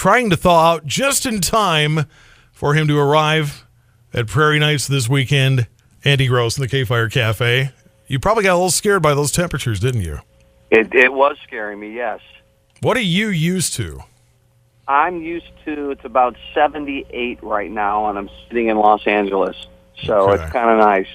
trying to thaw out just in time for him to arrive at Prairie Nights this weekend. Andy Gross in the KFYR Cafe. You probably got a little scared by those temperatures, didn't you? It was scaring me, yes. What are you used to? I'm used to, it's about 78 right now, and I'm sitting in Los Angeles, so Okay. It's kind of nice.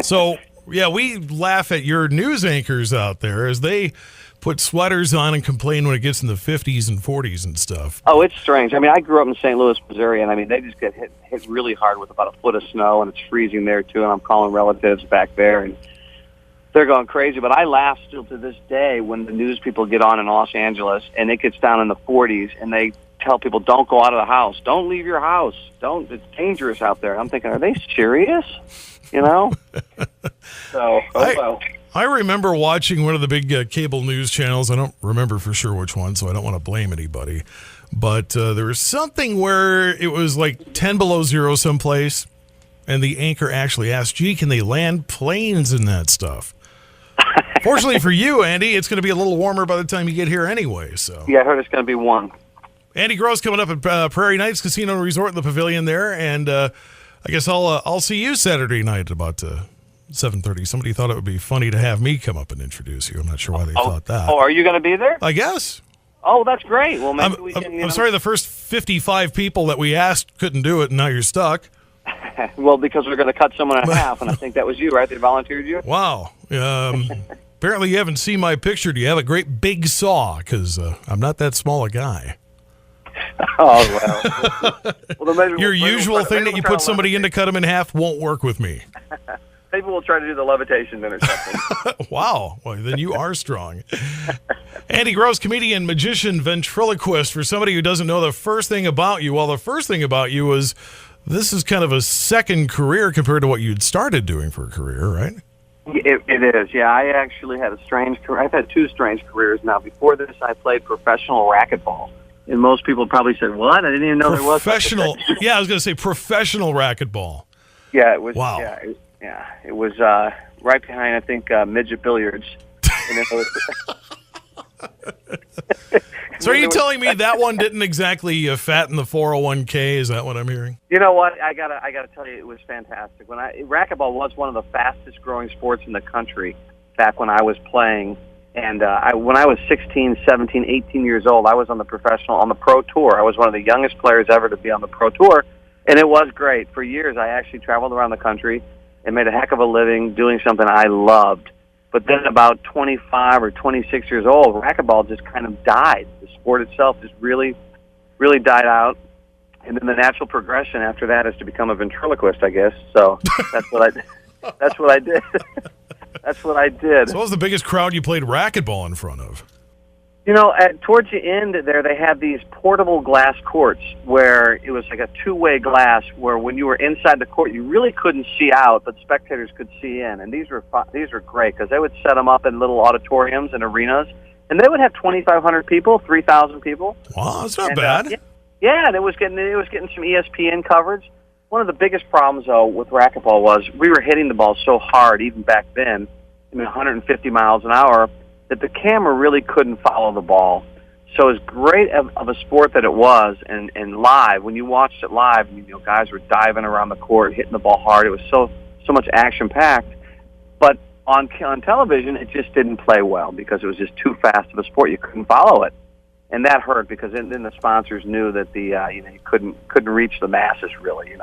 So, yeah, we laugh at your news anchors out there as they put sweaters on and complain when it gets in the 50s and 40s and stuff. Oh, it's strange. I mean, I grew up in St. Louis, Missouri, and I mean, they just get hit really hard with about a foot of snow, and it's freezing there, too, and I'm calling relatives back there, and they're going crazy. But I laugh still to this day when the news people get on in Los Angeles, and it gets down in the 40s, and they tell people, don't go out of the house. Don't leave your house. It's dangerous out there. I'm thinking, are they serious? You know? So, well. I remember watching one of the big cable news channels. I don't remember for sure which one, so I don't want to blame anybody. But there was something where it was like 10 below zero someplace, and the anchor actually asked, gee, can they land planes in that stuff? Fortunately for you, Andy, it's going to be a little warmer by the time you get here anyway. So Yeah, I heard it's going to be one. Andy Gross coming up at Prairie Nights Casino and Resort in the Pavilion there, and I guess I'll see you Saturday night at about 7:30. Somebody thought it would be funny to have me come up and introduce you. I'm not sure why they thought that. Oh, are you going to be there? I guess. Oh, that's great. Well, maybe we can. I'm sorry, the first 55 people that we asked couldn't do it, and now you're stuck. Well, because we're going to cut someone in half, and I think that was you, right? They volunteered you? Wow. Apparently you haven't seen my picture. Do you have a great big saw? Because I'm not that small a guy. Oh, well. Well, Your usual thing that you put somebody in to cut them in half won't work with me. Maybe we'll try to do the levitation then or something. Wow. Well, then you are strong. Andy Gross, comedian, magician, ventriloquist. For somebody who doesn't know the first thing about you, well, the first thing about you is this is kind of a second career compared to what you'd started doing for a career, right? It is, yeah. I actually had a strange career. I've had two strange careers now. Before this, I played professional racquetball. And most people probably said, what? I didn't even know there was professional. Yeah, I was going to say professional racquetball. Yeah, it was. Wow. Yeah, it was right behind, I think, midget billiards. And it was, so are you telling me that one didn't exactly fatten the 401k? Is that what I'm hearing? You know what? I gotta tell you, it was fantastic. Racquetball was one of the fastest growing sports in the country back when I was playing. And when I was 16, 17, 18 years old, I was on the pro tour. I was one of the youngest players ever to be on the pro tour, and it was great. For years, I actually traveled around the country and made a heck of a living doing something I loved. But then about 25 or 26 years old, racquetball just kind of died. The sport itself just really, really died out. And then the natural progression after that is to become a ventriloquist, I guess. So that's what I did. That's what I did. That's what I did. So what was the biggest crowd you played racquetball in front of? You know, towards the end there, they had these portable glass courts where it was like a two-way glass where when you were inside the court, you really couldn't see out, but spectators could see in. And these were great because they would set them up in little auditoriums and arenas, and they would have 2,500 people, 3,000 people. Wow, that's not bad. Yeah, and it was getting some ESPN coverage. One of the biggest problems, though, with racquetball was we were hitting the ball so hard, even back then, 150 miles an hour, that the camera really couldn't follow the ball. So as great of a sport that it was, and live, when you watched it live, guys were diving around the court, hitting the ball hard. It was so much action-packed. But on television, it just didn't play well because it was just too fast of a sport. You couldn't follow it. And that hurt because then the sponsors knew that you couldn't reach the masses really.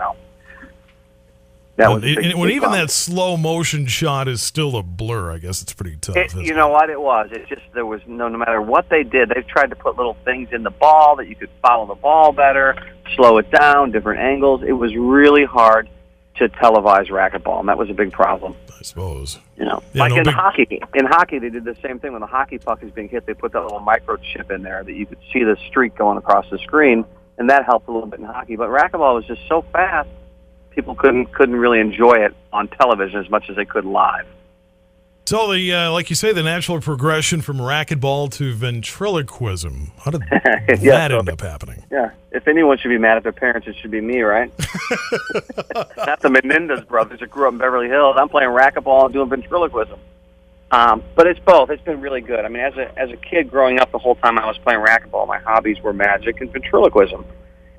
That was when even that slow motion shot is still a blur. I guess it's pretty tough. You know what it was? It's just there was no matter what they did, they've tried to put little things in the ball that you could follow the ball better, slow it down, different angles. It was really hard to televise racquetball, and that was a big problem. I suppose. Hockey. In hockey, they did the same thing. When the hockey puck is being hit, they put that little microchip in there that you could see the streak going across the screen, and that helped a little bit in hockey. But racquetball was just so fast, people couldn't really enjoy it on television as much as they could live. So like you say, the natural progression from racquetball to ventriloquism. How did that end up happening? Yeah, if anyone should be mad at their parents, it should be me, right? Not the Menendez brothers that grew up in Beverly Hills. I'm playing racquetball and doing ventriloquism. But it's both. It's been really good. I mean, as a kid growing up, the whole time I was playing racquetball, my hobbies were magic and ventriloquism.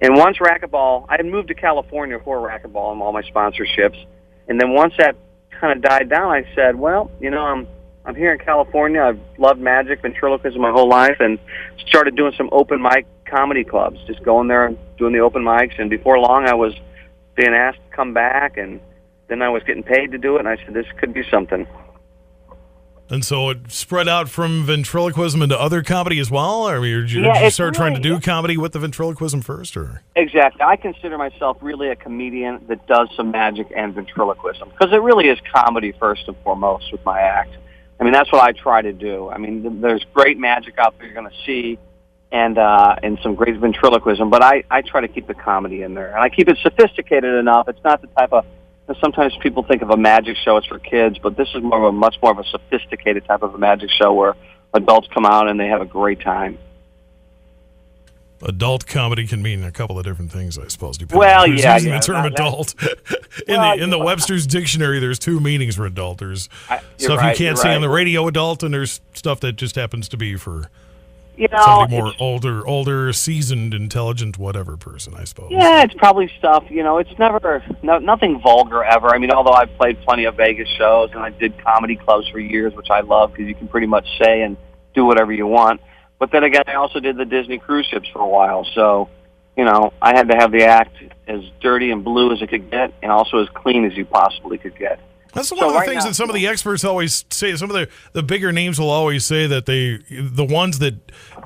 And once racquetball, I had moved to California for racquetball and all my sponsorships. And then once that kind of died down, I said, well, I'm here in California. I've loved magic, ventriloquism my whole life, and started doing some open mic comedy clubs, just going there and doing the open mics. And before long, I was being asked to come back, and then I was getting paid to do it, and I said, this could be something. And so it spread out from ventriloquism into other comedy as well? Or did you start trying to do comedy with the ventriloquism first? Or Exactly. I consider myself really a comedian that does some magic and ventriloquism, because it really is comedy first and foremost with my act. I mean, that's what I try to do. I mean, there's great magic out there you're going to see, and some great ventriloquism, but I try to keep the comedy in there. And I keep it sophisticated enough. It's not the type of... Sometimes people think of a magic show as for kids, but this is much more of a sophisticated type of a magic show where adults come out and they have a great time. Adult comedy can mean a couple of different things, I suppose, depending on who's using the term adult. In the Webster's Dictionary, there's two meanings for adult. There's stuff you can't say on the radio adult, and there's stuff that just happens to be for somebody more older, seasoned, intelligent, whatever person, I suppose. Yeah, it's probably stuff, it's never, nothing vulgar ever. I mean, although I've played plenty of Vegas shows, and I did comedy clubs for years, which I love because you can pretty much say and do whatever you want. But then again, I also did the Disney cruise ships for a while, so, I had to have the act as dirty and blue as it could get, and also as clean as you possibly could get. That's one of the things that some of the experts always say. Some of the bigger names will always say that the ones that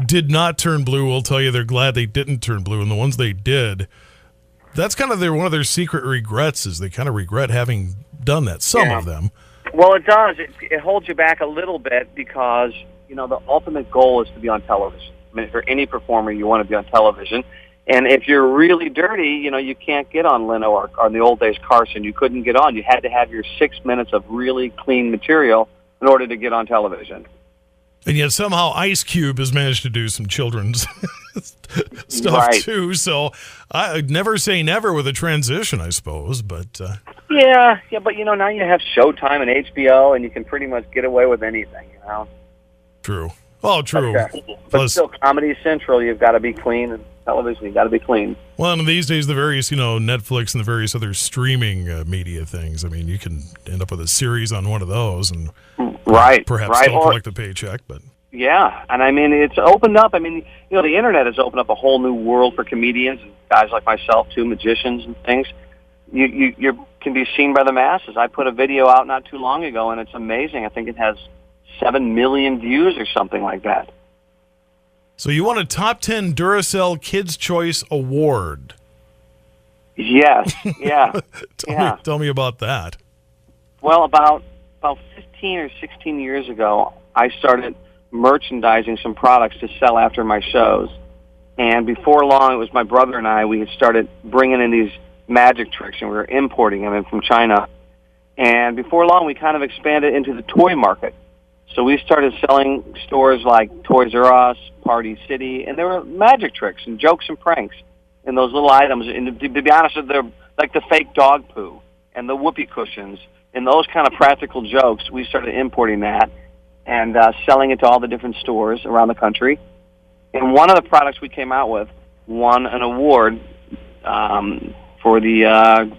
did not turn blue will tell you they're glad they didn't turn blue, and the ones they did, that's kind of one of their secret regrets, is they kind of regret having done that. Some of them. Well, it does. It holds you back a little bit because, the ultimate goal is to be on television. I mean, for any performer, you want to be on television. And if you're really dirty, you can't get on Leno or in the old days Carson. You couldn't get on. You had to have your 6 minutes of really clean material in order to get on television. And yet somehow Ice Cube has managed to do some children's stuff too. So I'd never say never with a transition, I suppose. But yeah, but now you have Showtime and HBO, and you can pretty much get away with anything. True. Oh, true. But still, Comedy Central, you've got to be clean, and television, you've got to be clean. Well, and these days, the various, Netflix and the various other streaming media things, I mean, you can end up with a series on one of those and perhaps still collect a paycheck. But yeah, and I mean, it's opened up. I mean, the internet has opened up a whole new world for comedians and guys like myself, too, magicians and things. You can be seen by the masses. I put a video out not too long ago, and it's amazing. I think it has 7 million views or something like that. So you won a Top 10 Duracell Kids' Choice Award. Yes, yeah. Tell me about that. Well, about 15 or 16 years ago, I started merchandising some products to sell after my shows. And before long, it was my brother and I, we had started bringing in these magic tricks, and we were importing them in from China. And before long, we kind of expanded into the toy market. So we started selling stores like Toys R Us, Party City, and there were magic tricks and jokes and pranks in those little items. And to be honest, they're like the fake dog poo and the whoopee cushions and those kind of practical jokes. We started importing that and selling it to all the different stores around the country. And one of the products we came out with won an award for the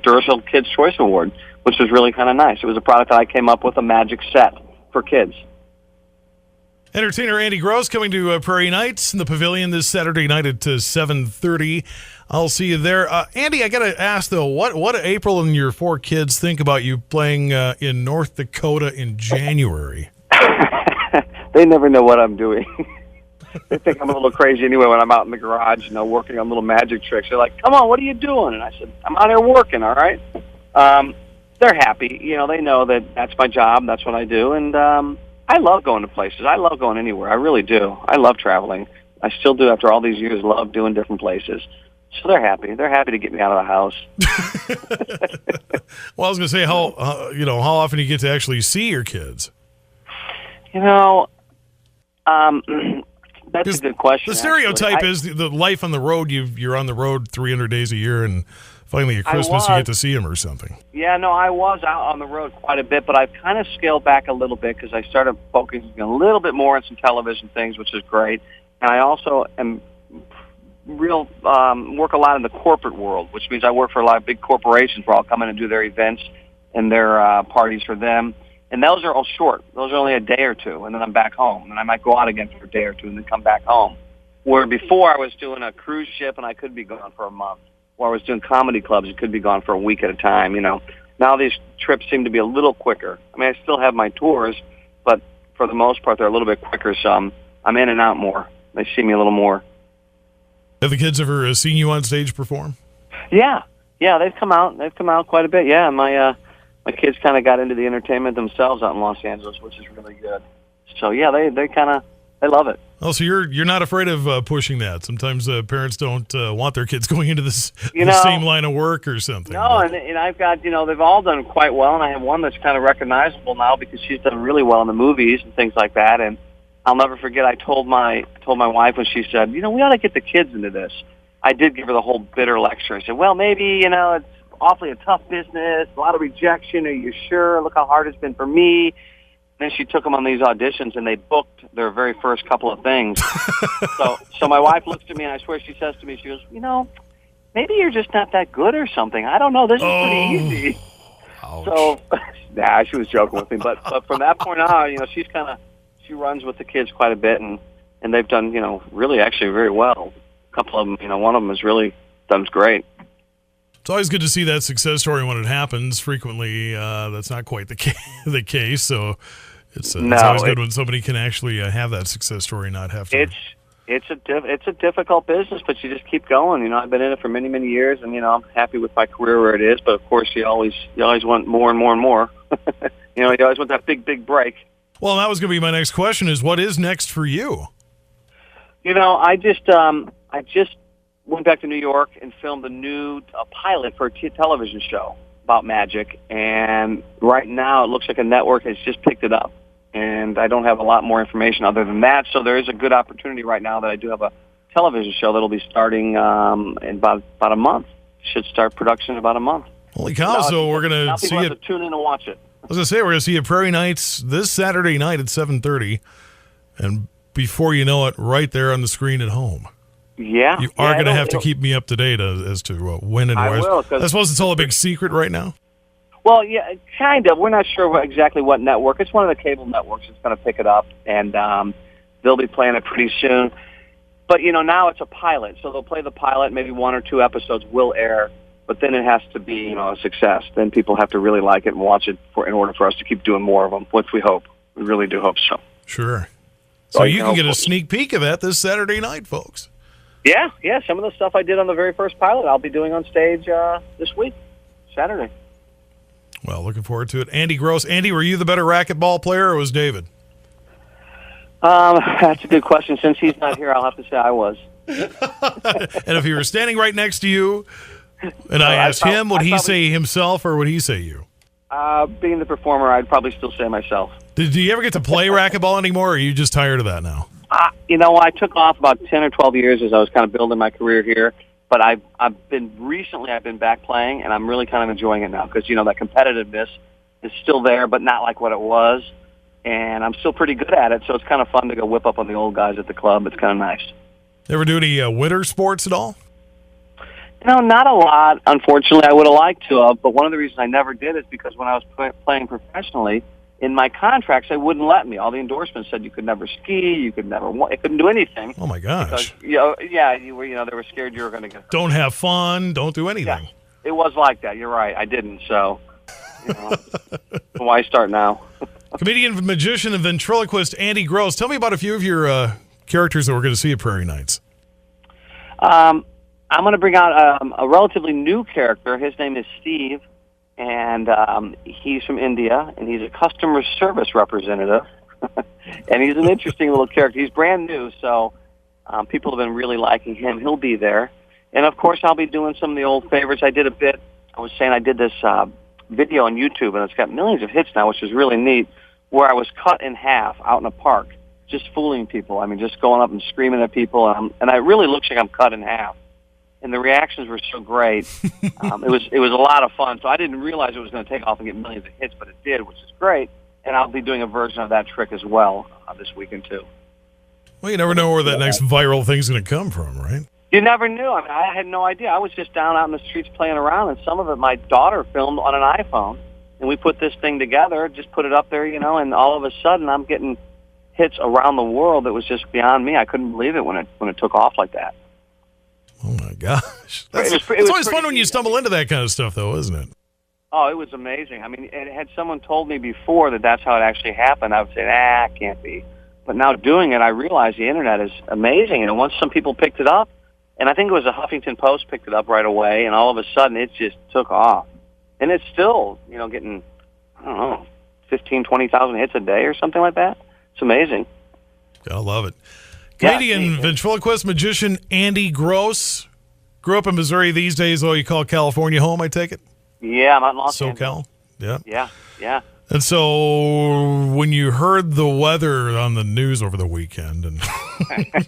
Duracell Kids' Choice Award, which was really kind of nice. It was a product that I came up with, a magic set for kids. Entertainer Andy Gross coming to Prairie Nights in the Pavilion this Saturday night at 7:30. I'll see you there. Andy, I got to ask, though, what do April and your 4 kids think about you playing in North Dakota in January? They never know what I'm doing. They think I'm a little crazy anyway when I'm out in the garage, working on little magic tricks. They're like, come on, what are you doing? And I said, I'm out here working, all right? They're happy. They know that that's my job, that's what I do, and I love going to places. I love going anywhere. I really do. I love traveling. I still do after all these years, love doing different places. So they're happy. They're happy to get me out of the house. Well, I was going to say, how often do you get to actually see your kids? That's a good question. The stereotype actually. is the life on the road. You're on the road 300 days a year, and finally at Christmas you get to see him or something. Yeah, no, I was out on the road quite a bit, but I've kind of scaled back a little bit because I started focusing a little bit more on some television things, which is great. And I also am work a lot in the corporate world, which means I work for a lot of big corporations where I'll come in and do their events and their parties for them. And those are all short. Those are only a day or two, and then I'm back home. And I might go out again for a day or two and then come back home. Where before I was doing a cruise ship and I could be gone for a month. Or I was doing comedy clubs, it could be gone for a week at a time, you know. Now these trips seem to be a little quicker. I mean, I still have my tours, but for the most part, they're a little bit quicker, so I'm in and out more. They see me a little more. Have the kids ever seen you on stage perform? Yeah, they've come out. They've come out quite a bit. Yeah, my kids kind of got into the entertainment themselves out in Los Angeles, which is really good. So yeah, they love it. Oh, so you're not afraid of pushing that? Sometimes parents don't want their kids going into the same line of work or something. No, and I've got, they've all done quite well, and I have one that's kind of recognizable now because she's done really well in the movies and things like that. And I'll never forget, I told my wife when she said, we ought to get the kids into this. I did give her the whole bitter lecture. I said, well, maybe, it's awfully a tough business, a lot of rejection. Are you sure? Look how hard it's been for me. Then she took them on these auditions, and they booked their very first couple of things. so my wife looks at me, and I swear she says to me, she goes, maybe you're just not that good or something. I don't know. This is pretty easy. Ouch. So, she was joking with me. But from that point on, she runs with the kids quite a bit, and they've done, really actually very well. A couple of them, one of them has really done great. It's always good to see that success story when it happens. Frequently, that's not quite the case, so... It's always good when somebody can actually have that success story, not have to. It's a difficult business, but you just keep going. I've been in it for many, many years, and I'm happy with my career where it is. But of course, you always want more and more and more. You always want that big break. Well, that was going to be my next question: is what is next for you? I just went back to New York and filmed a pilot for a television show about magic, and right now it looks like a network has just picked it up. And I don't have a lot more information other than that, so there is a good opportunity right now that I do have a television show that will be starting in about a month. Should start production in about a month. Holy cow, so we're going to see it. To tune in and watch it. I was going to say, we're going to see it Prairie Nights this Saturday night at 7:30, and before you know it, right there on the screen at home. Yeah. You are going to have to keep me up to date as to when and where. I will. I suppose it's all a big secret right now? Well, yeah, kind of. We're not sure exactly what network. It's one of the cable networks that's going to pick it up, and they'll be playing it pretty soon. But, now it's a pilot, so they'll play the pilot. Maybe 1 or 2 episodes will air, but then it has to be, a success. Then people have to really like it and watch it in order for us to keep doing more of them, which we hope. We really do hope so. Sure. So you can get a sneak peek of that this Saturday night, folks. Yeah. Some of the stuff I did on the very first pilot I'll be doing on stage this week, Saturday. Well, looking forward to it. Andy Gross. Andy, were you the better racquetball player or was David? That's a good question. Since he's not here, I'll have to say I was. And if he were standing right next to you and I asked him, would he say himself or would he say you? Being the performer, I'd probably still say myself. Did you ever get to play racquetball anymore, or are you just tired of that now? I took off about 10 or 12 years as I was kind of building my career here. But I've been back playing, and I'm really kind of enjoying it now because, that competitiveness is still there, but not like what it was. And I'm still pretty good at it, so it's kind of fun to go whip up on the old guys at the club. It's kind of nice. Ever do any winter sports at all? Not a lot, unfortunately. I would have liked to have, but one of the reasons I never did is because when I was playing professionally, in my contracts, they wouldn't let me. All the endorsements said you could never ski, you couldn't do anything. Oh my gosh! Because, you were, they were scared you were going to get. Don't have fun. Don't do anything. Yeah, it was like that. You're right. I didn't. So, why start now? Comedian, magician, and ventriloquist Andy Gross. Tell me about a few of your characters that we're going to see at Prairie Nights. I'm going to bring out a relatively new character. His name is Steve. And he's from India, and he's a customer service representative. And he's an interesting little character. He's brand new, so people have been really liking him. He'll be there. And, of course, I'll be doing some of the old favorites. I did this video on YouTube, and it's got millions of hits now, which is really neat, where I was cut in half out in a park. just fooling people. I mean, just going up and screaming at people, and I really looks like I'm cut in half. And the reactions were so great. It was a lot of fun. So I didn't realize it was going to take off and get millions of hits, but it did, which is great. And I'll be doing a version of that trick as well this weekend too. Well, you never know where that next viral thing's going to come from, right? You never knew. I mean, I had no idea. I was just down out in the streets playing around, and some of it my daughter filmed on an iPhone. And we put this thing together, just put it up there, and all of a sudden I'm getting hits around the world that was just beyond me. I couldn't believe it when it took off like that. Oh, my gosh. It's always fun when you stumble into that kind of stuff, though, isn't it? Oh, it was amazing. I mean, had someone told me before that that's how it actually happened, I would say, it can't be. But now doing it, I realize the Internet is amazing. And once some people picked it up, and I think it was the Huffington Post picked it up right away, and all of a sudden it just took off. And it's still, getting, I don't know, 15, 20,000 hits a day or something like that. It's amazing. I love it. Canadian ventriloquist magician Andy Gross grew up in Missouri these days, though you call California home, I take it? Yeah, I'm out in Los Angeles. SoCal? Yeah. And so when you heard the weather on the news over the weekend, and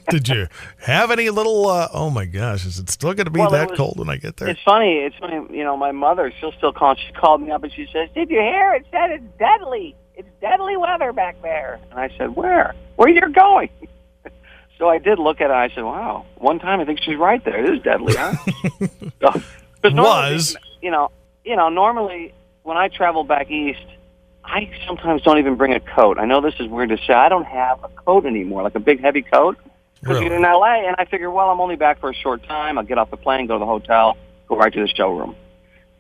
did you have any little, oh my gosh, is it still going to be cold when I get there? It's funny. My mother, she'll still call. She called me up and she says, "Did you hear? It said it's deadly. It's deadly weather back there." And I said, "Where? Where you're going?" So I did look at it. I said, "Wow." One time, I think she's right there. It is deadly, huh? Normally when I travel back east, I sometimes don't even bring a coat. I know this is weird to say. I don't have a coat anymore, like a big heavy coat. Because you're in L.A., and I figure, well, I'm only back for a short time. I'll get off the plane, go to the hotel, go right to the showroom.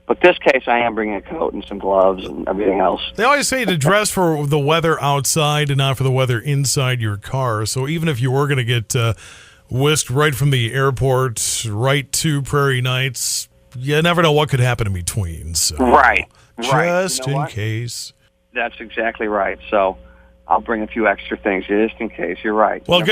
But this case, I am bringing a coat and some gloves and everything else. They always say to dress for the weather outside and not for the weather inside your car. So even if you were going to get whisked right from the airport right to Prairie Nights, you never know what could happen in between. So right. Just in case. That's exactly right. So I'll bring a few extra things just in case. You're right. Well,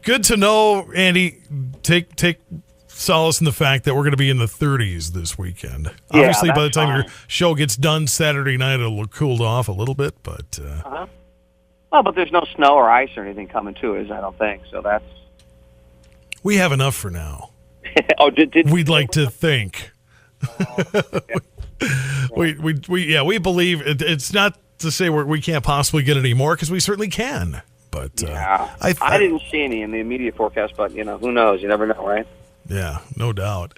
good to know, Andy. Take solace in the fact that we're going to be in the 30s this weekend. Yeah, obviously, by the time your show gets done Saturday night, it'll look cooled off a little bit. But well, but there's no snow or ice or anything coming to us, I don't think. So that's we have enough for now. We'd like to think. We believe it's not to say we can't possibly get any more because we certainly can. But I didn't see any in the immediate forecast, but who knows? You never know, right? Yeah, no doubt.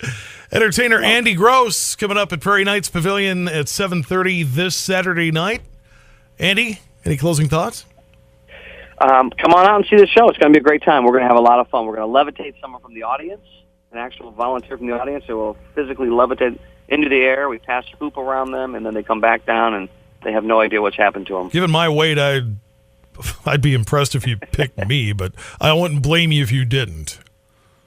Entertainer Andy Gross coming up at Prairie Nights Pavilion at 7:30 this Saturday night. Andy, any closing thoughts? Come on out and see the show. It's going to be a great time. We're going to have a lot of fun. We're going to levitate someone from the audience, an actual volunteer from the audience who will physically levitate into the air. We pass a hoop around them, and then they come back down, and they have no idea what's happened to them. Given my weight, I'd be impressed if you picked me, but I wouldn't blame you if you didn't.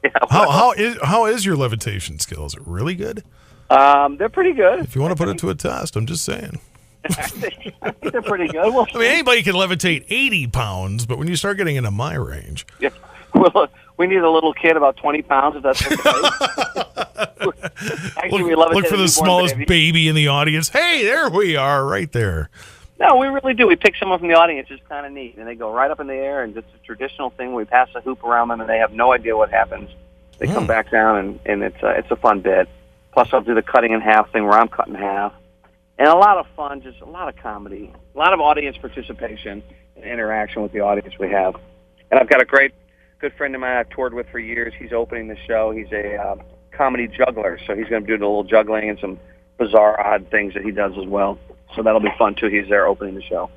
Yeah, how is your levitation skill? Is it really good? They're pretty good. If you want to put it to a test, I'm just saying. I think they're pretty good. Anybody can levitate 80 pounds, but when you start getting into my range. Yeah. Well, we need a little kid about 20 pounds, if that's okay. Actually, look for the smallest baby in the audience. Hey, there we are, right there. No, we really do. We pick someone from the audience. It's kind of neat. And they go right up in the air, and it's a traditional thing. We pass a hoop around them, and they have no idea what happens. They come back down, and it's a fun bit. Plus, I'll do the cutting in half thing where I'm cut in half. And a lot of fun, just a lot of comedy, a lot of audience participation and interaction with the audience we have. And I've got a good friend of mine I've toured with for years. He's opening the show. He's a comedy juggler, so he's going to do a little juggling and some bizarre, odd things that he does as well. So that'll be fun, too. He's there opening the show.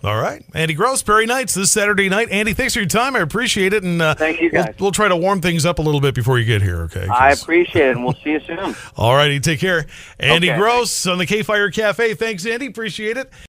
All right. Andy Gross, Prairie Nights this Saturday night. Andy, thanks for your time. I appreciate it. And thank you, guys. We'll try to warm things up a little bit before you get here, okay? I appreciate it, and we'll see you soon. All righty. Take care. Andy Gross on the KFYR Cafe. Thanks, Andy. Appreciate it.